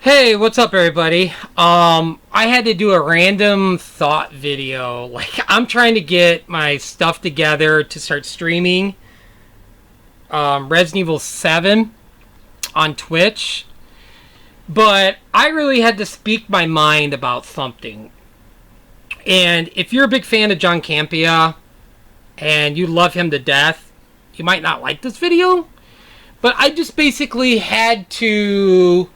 Hey, what's up, everybody? I had to do a random thought video. Like, I'm trying to get my stuff together to start streaming Resident Evil 7 on Twitch, but I really had to speak my mind about something. And if you're a big fan of John Campea and you love him to death, you might not like this video, but I just basically had to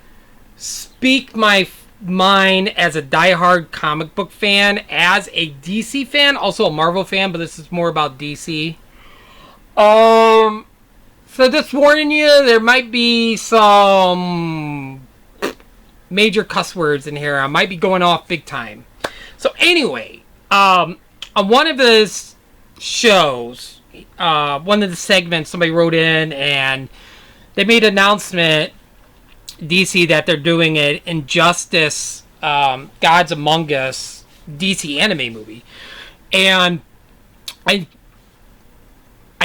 speak my mind as a diehard comic book fan, as a DC fan, also a Marvel fan, but this is more about DC. So just warning you, there might be some major cuss words in here. I might be going off big time. So anyway, on one of his shows, one of the segments, somebody wrote in and they made an announcement, DC, that they're doing an Injustice Gods Among Us DC anime movie. And I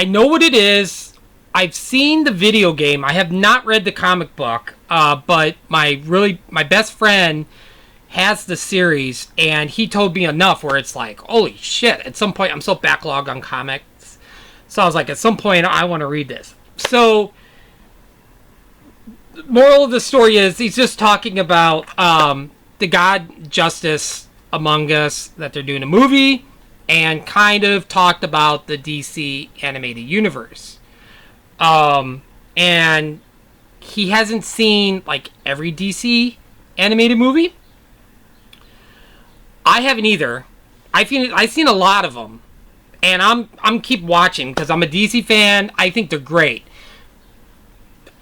know what it is. I've seen the video game. I have not read the comic book, but my best friend has the series, and he told me enough where it's like, holy shit! At some point, I'm so backlogged on comics, so I was like, at some point, I want to read this. So, moral of the story is he's just talking about the God Justice Among Us, that they're doing a movie, and kind of talked about the DC animated universe. And he hasn't seen like every DC animated movie. I haven't either. I've seen a lot of them, and I'm keep watching because I'm a DC fan. I think they're great.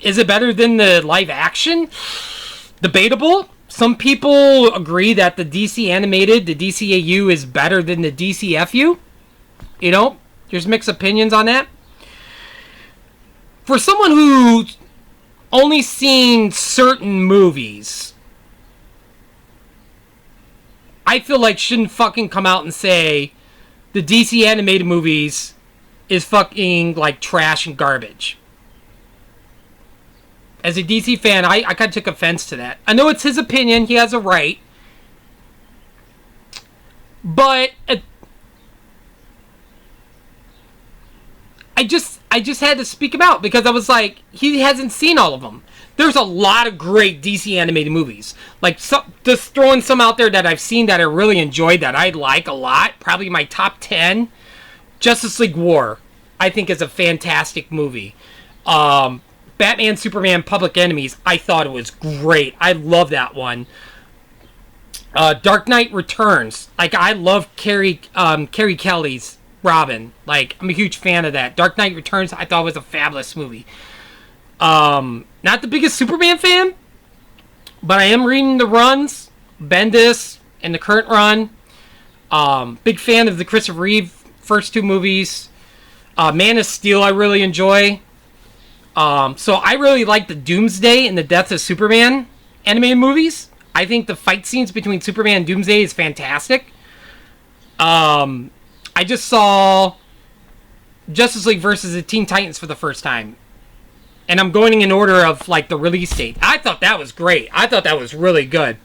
Is it better than the live action? Debatable. Some people agree that the DC animated, the DCAU, is better than the DCFU. You know, there's mixed opinions on that. For someone who's only seen certain movies, I feel like shouldn't fucking come out and say the DC animated movies is fucking like trash and garbage. As a DC fan, I kind of took offense to that. I know it's his opinion. He has a right. But I just had to speak him out because I was like, he hasn't seen all of them. There's a lot of great DC animated movies. Like, just throwing some out there that I've seen that I really enjoyed, that I like a lot. Probably my top 10. Justice League War, I think, is a fantastic movie. Batman, Superman, Public Enemies, I thought it was great. I love that one. Dark Knight Returns. Like, I love Carrie Kelly's Robin. Like, I'm a huge fan of that. Dark Knight Returns, I thought was a fabulous movie. Not the biggest Superman fan, but I am reading the runs, Bendis, and the current run. Big fan of the Christopher Reeve first two movies. Man of Steel, I really enjoy. So I really like the Doomsday and the Death of Superman animated movies. I think the fight scenes between Superman and Doomsday is fantastic. I just saw Justice League versus the Teen Titans for the first time. And I'm going in order of like the release date. I thought that was great. I thought that was really good.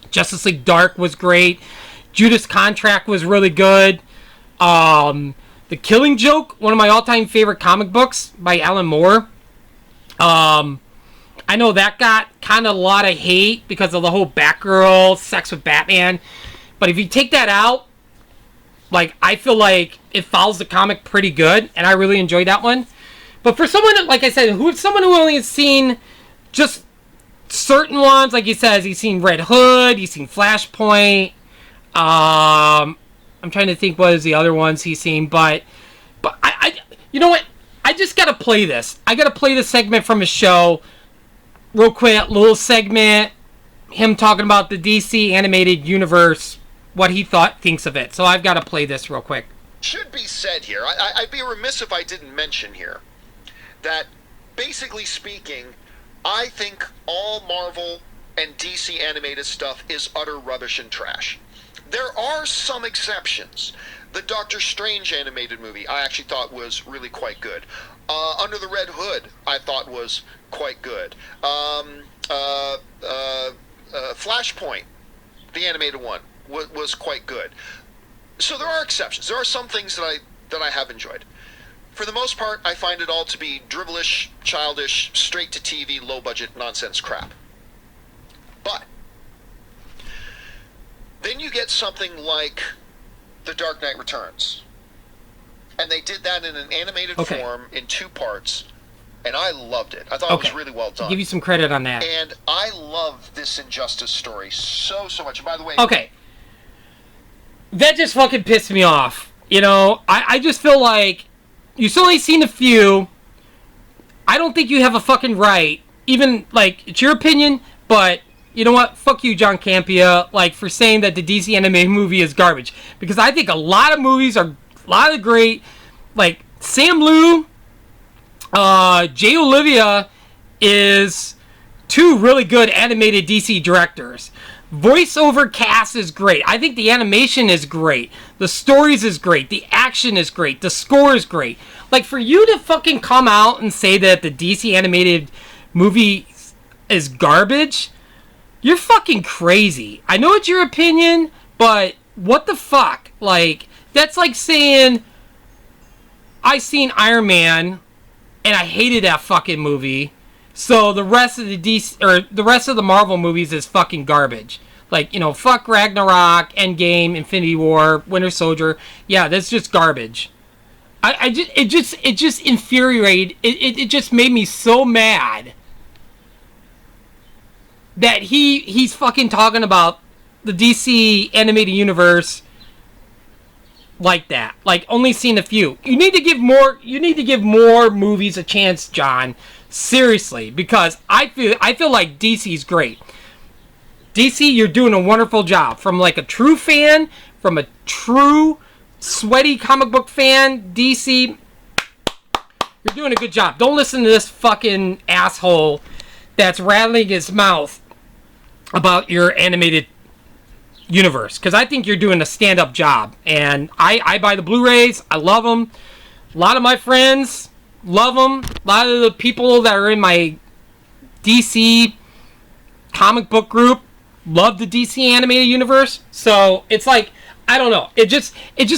Justice League Dark was great. Judas Contract was really good. The Killing Joke, one of my all-time favorite comic books by Alan Moore. I know that got kind of a lot of hate because of the whole Batgirl sex with Batman. But if you take that out, like, I feel like it follows the comic pretty good, and I really enjoyed that one. But for someone, like I said, someone who only has seen just certain ones, like he says, he's seen Red Hood, he's seen Flashpoint. I'm trying to think what is the other ones he's seen, but I you know what? I just gotta play this. I gotta play this segment from his show, real quick, little segment, him talking about the DC animated universe, what he thinks of it. So I've got to play this real quick. Should be said here, I'd be remiss if I didn't mention here that, basically speaking, I think all Marvel and DC animated stuff is utter rubbish and trash. There are some exceptions. The Doctor Strange animated movie I actually thought was really quite good. Under the Red Hood I thought was quite good. Flashpoint, the animated one, was quite good. So there are exceptions. There are some things that I have enjoyed. For the most part, I find it all to be dribblish, childish, straight-to-TV, low-budget nonsense crap. But then you get something like The Dark Knight Returns. And they did that in an animated form in 2 parts, and I loved it. I thought it was really well done. I'll give you some credit on that. And I love this Injustice story so much. And by the way... Okay. That just fucking pissed me off. You know, I just feel like you've only seen a few. I don't think you have a fucking right. Even, like, it's your opinion, but you know what? Fuck you, John Campea, like, for saying that the DC animated movie is garbage. Because I think a lot of movies are... A lot of great... Like, Sam Liu... Jay Olivia is 2 really good animated DC directors. Voiceover cast is great. I think the animation is great. The stories is great. The action is great. The score is great. Like, for you to fucking come out and say that the DC animated movie is garbage, you're fucking crazy. I know it's your opinion, but what the fuck? Like, that's like saying I seen Iron Man and I hated that fucking movie, so the rest of the DC or the rest of the Marvel movies is fucking garbage. Like, you know, fuck Ragnarok, Endgame, Infinity War, Winter Soldier. Yeah, that's just garbage. It just infuriated. It just made me so mad that he's fucking talking about the DC animated universe like that. Like, only seen a few. You need to give more movies a chance, John. Seriously, because I feel like DC's great. DC, you're doing a wonderful job. From like a true fan, from a true sweaty comic book fan, DC, you're doing a good job. Don't listen to this fucking asshole that's rattling his mouth about your animated universe, because I think you're doing a stand-up job, and I buy the Blu-rays. I love them. A lot of my friends love them. A lot of the people that are in my DC comic book group love the DC animated universe. So it's like, I don't know, it just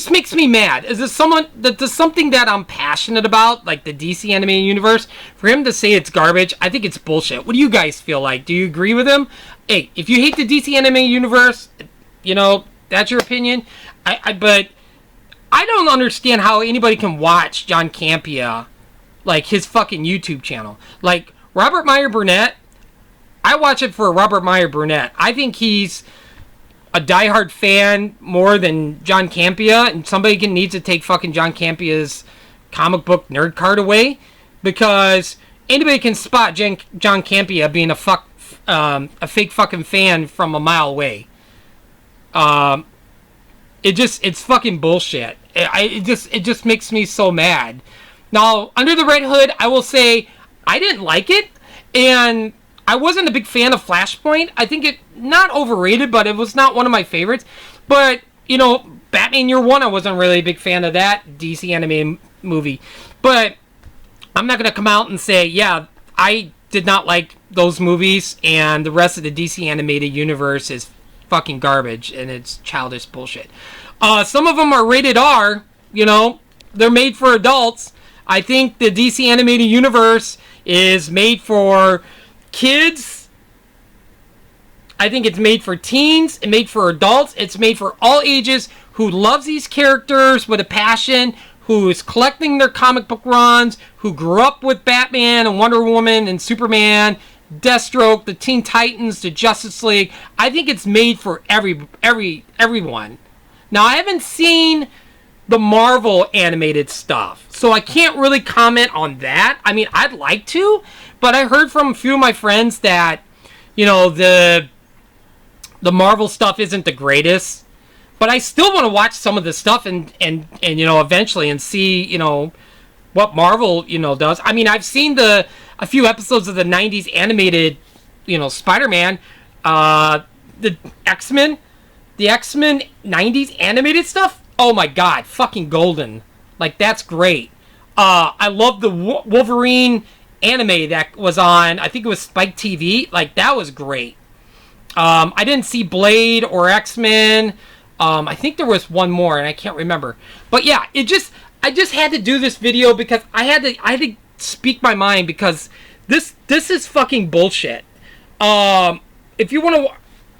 makes me mad. Is this something that I'm passionate about, like the DC animated universe? For him to say it's garbage, I think it's bullshit. What do you guys feel like? Do you agree with him? Hey, if you hate the DC animated universe, you know, that's your opinion. But I don't understand how anybody can watch John Campea, like, his fucking YouTube channel. Like, Robert Meyer Burnett, I watch it for Robert Meyer Burnett. I think he's a diehard fan more than John Campea, and somebody needs to take fucking John Campea's comic book nerd card away, because anybody can spot John Campea being a fake fucking fan from a mile away. It's fucking bullshit. It just makes me so mad. Now, Under the Red Hood, I will say I didn't like it, and I wasn't a big fan of Flashpoint. I think it not overrated, but it was not one of my favorites. But, you know, Batman Year One, I wasn't really a big fan of that DC animated movie. But I'm not gonna come out and say, yeah, I did not like those movies, and the rest of the DC animated universe is fucking garbage, and it's childish bullshit. Some of them are rated R, you know, they're made for adults. I think the DC animated universe is made for kids. I think it's made for teens, it's made for adults, it's made for all ages who loves these characters with a passion, who is collecting their comic book runs, who grew up with Batman and Wonder Woman and Superman, Deathstroke, the Teen Titans, the Justice League. I think it's made for everyone. Now, I haven't seen the Marvel animated stuff, so I can't really comment on that. I mean, I'd like to, but I heard from a few of my friends that, you know, the Marvel stuff isn't the greatest. But I still want to watch some of the stuff and you know, eventually, and see, you know, what Marvel, you know, does. I mean, I've seen a few episodes of the 90s animated, you know, Spider-Man, the X-Men 90s animated stuff. Oh my god, fucking golden. Like, that's great. I love the Wolverine anime that was on, I think it was Spike TV. Like, that was great. I didn't see Blade or X-Men. I think there was one more, and I can't remember. But yeah, I just had to do this video because I had to speak my mind because this is fucking bullshit. If you want to,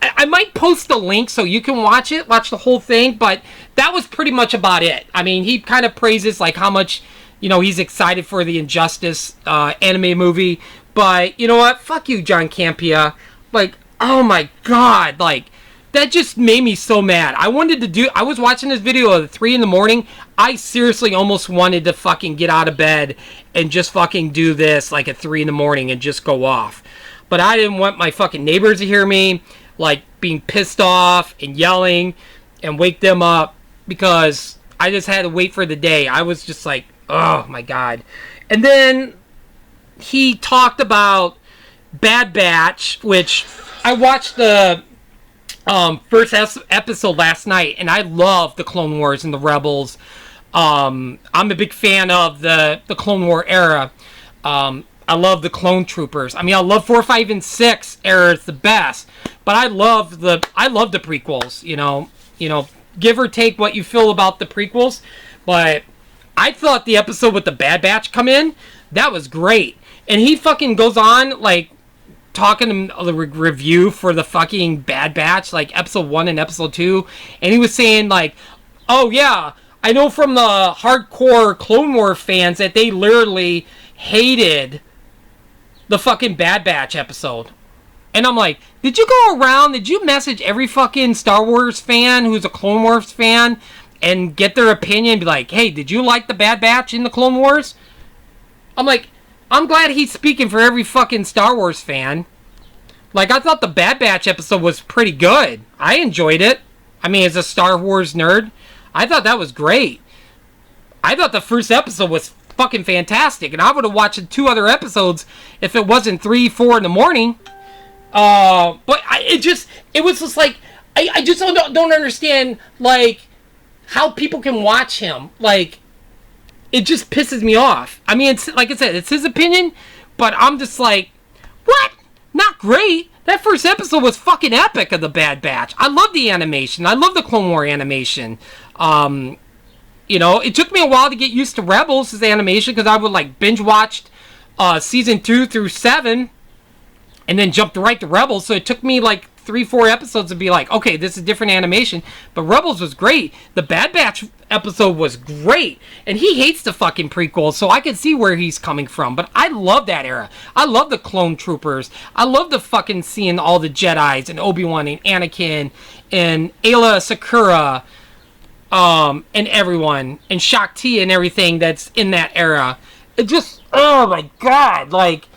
I might post the link so you can watch the whole thing. But that was pretty much about it. I mean, he kind of praises like how much, he's excited for the Injustice anime movie. But you know what? Fuck you, John Campea. Like, oh my god, like that just made me so mad. I was watching this video at 3 a.m. I seriously almost wanted to fucking get out of bed and just fucking do this like at 3 a.m. and just go off. But I didn't want my fucking neighbors to hear me like being pissed off and yelling and wake them up because I just had to wait for the day. I was just like, oh my god. And then he talked about Bad Batch, which I watched the first episode last night, and I love the Clone Wars and the Rebels. I'm a big fan of the Clone War era. I love the Clone Troopers. I mean, I love 4, 5, and 6 era. It's the best. But I love the prequels. Give or take what you feel about the prequels. But I thought the episode with the Bad Batch come in, that was great. And he fucking goes on like talking the review for the fucking Bad Batch, like episode 1 and episode 2, and he was saying like, oh yeah, I know from the hardcore Clone War fans that they literally hated the fucking Bad Batch episode. And I'm like, did you message every fucking Star Wars fan who's a Clone Wars fan and get their opinion, be like, hey, did you like the Bad Batch in the Clone Wars? I'm like, I'm glad he's speaking for every fucking Star Wars fan. Like, I thought the Bad Batch episode was pretty good. I enjoyed it. I mean, as a Star Wars nerd, I thought that was great. I thought the first episode was fucking fantastic, and I would have watched the 2 other episodes if it wasn't 3, 4 in the morning. But it was just like, I just don't understand, like, how people can watch him. Like, it just pisses me off. I mean, it's like I said, it's his opinion, but I'm just like, what? Not great. That first episode was fucking epic of the Bad Batch. I love the animation. I love the Clone War animation. It took me a while to get used to Rebels' animation because I would like binge watched season 2 through 7 and then jumped right to Rebels. So it took me like 3, 4 episodes to be like, okay, this is different animation. But Rebels was great. The Bad Batch episode was great. And he hates the fucking prequels, so I can see where he's coming from. But I love that era. I love the Clone Troopers. I love the fucking seeing all the Jedis and Obi-Wan and Anakin and Ayla Secura and everyone. And Shakti and everything that's in that era. It just, oh my god. Like,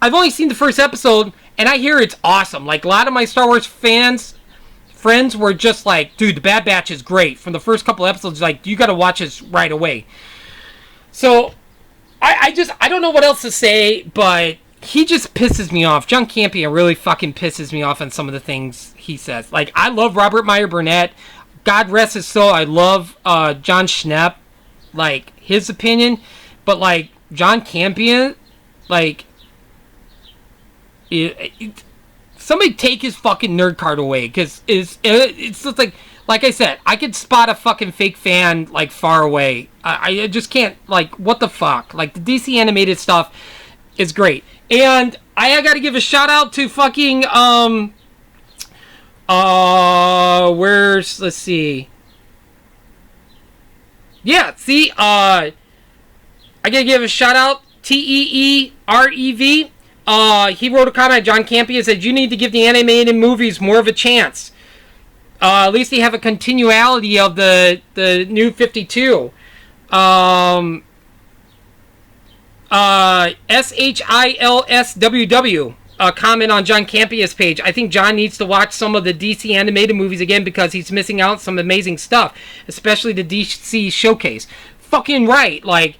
I've only seen the first episode, and I hear it's awesome. Like, a lot of my Star Wars friends were just like, dude, the Bad Batch is great. From the first couple episodes, like, you gotta watch this right away. So, I don't know what else to say, but he just pisses me off. John Campea really fucking pisses me off on some of the things he says. Like, I love Robert Meyer Burnett. God rest his soul. I love John Schnepp. Like, his opinion. But, like, John Campea, like, somebody take his fucking nerd card away, because it's just like I said, I could spot a fucking fake fan like far away. I just can't, like, what the fuck. Like, the DC animated stuff is great, and I gotta give a shout out to fucking let's see, I gotta give a shout out, TEEREV. He wrote a comment. John Campea said, you need to give the animated movies more of a chance. At least they have a continuality of the new 52. SHILSWW, comment on John Campea's page. I think John needs to watch some of the DC animated movies again because he's missing out on some amazing stuff, especially the DC Showcase. Fucking right. Like,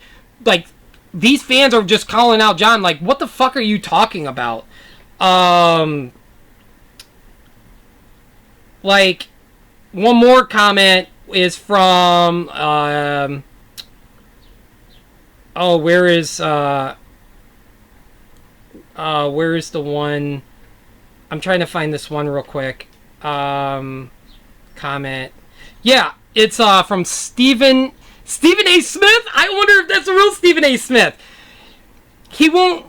these fans are just calling out John, like, what the fuck are you talking about? Like, one more comment is from, where is the one? I'm trying to find this one real quick. Comment. Yeah, it's from Stephen A. Smith. I wonder if that's a real Stephen A. Smith. He won't.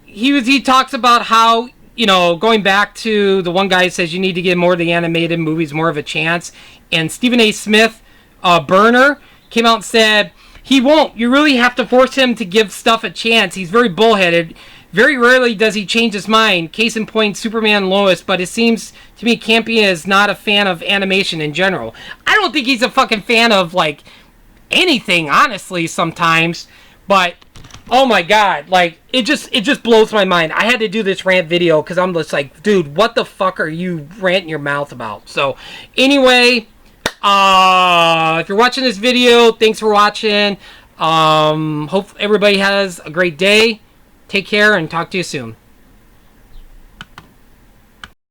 He talks about how, you know, going back to the one guy says you need to give more of the animated movies more of a chance. And Stephen A. Smith, Burner, came out and said he won't. You really have to force him to give stuff a chance. He's very bullheaded. Very rarely does he change his mind. Case in point, Superman Lois. But it seems to me Campion is not a fan of animation in general. I don't think he's a fucking fan of, like, anything, honestly, sometimes. But oh my god, like, it just blows my mind. I had to do this rant video because I'm just like, dude, what the fuck are you ranting your mouth about? So anyway, if you're watching this video, thanks for watching. Hope everybody has a great day. Take care and talk to you soon.